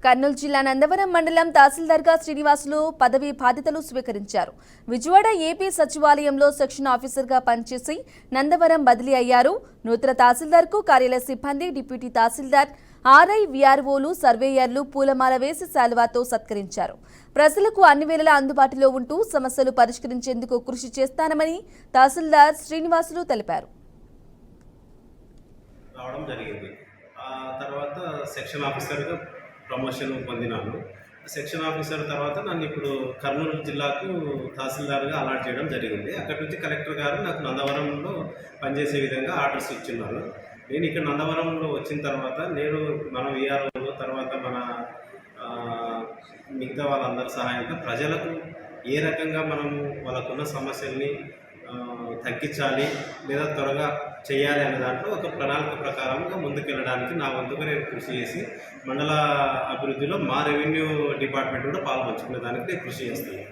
కర్నూలు జిల్లా నందవరం మండలం తహసీల్దార్గా శ్రీనివాసులు పదవి బాధ్యతలు స్వీకరించారు. విజయవాడ ఏపీ సచివాలయంలో సెక్షన్ ఆఫీసర్గా పనిచేసి నందవరం బదిలీ అయ్యారు. నూతన తహసీల్దార్కు కార్యాలయ సిబ్బంది, డిప్యూటీ తహసీల్దార్, ఆర్ఐ, వీఆర్ఓలు, సర్వేయర్లు పూలమాల వేసి శాలువాతో సత్కరించారు. ప్రజలకు అన్ని వేళలా అందుబాటులో ఉంటూ సమస్యలు పరిష్కరించేందుకు కృషి చేస్తానని తహసీల్దార్ శ్రీనివాసులు తెలిపారు. రావడం జరిగింది. ఆ తర్వాత సెక్షన్ ఆఫీసర్గా ప్రమోషన్ పొందినాను. సెక్షన్ ఆఫీసర్ తర్వాత నన్ను ఇప్పుడు కర్నూలు జిల్లాకు తహసీల్దార్గా అలాట్ చేయడం జరిగింది. అక్కడి నుంచి కలెక్టర్ గారు నాకు నందవరంలో పనిచేసే విధంగా ఆర్డర్స్ ఇచ్చున్నారు. నేను ఇక్కడ నందవరంలో వచ్చిన తర్వాత నేను మన వీఆర్ఓలో తర్వాత మన మిగతా వాళ్ళందరి సహాయంతో ప్రజలకు ఏ రకంగా మనము వాళ్ళకున్న సమస్యల్ని తగ్గించాలి లేదా త్వరగా చేయాలి అనే దాంట్లో ఒక ప్రణాళిక ప్రకారంగా ముందుకెళ్ళడానికి నా వంతుగా నేను కృషి చేసి మండల అభివృద్ధిలో మా రెవెన్యూ డిపార్ట్మెంట్ కూడా పాల్పంచుకునే దానికి నేను కృషి చేస్తాను.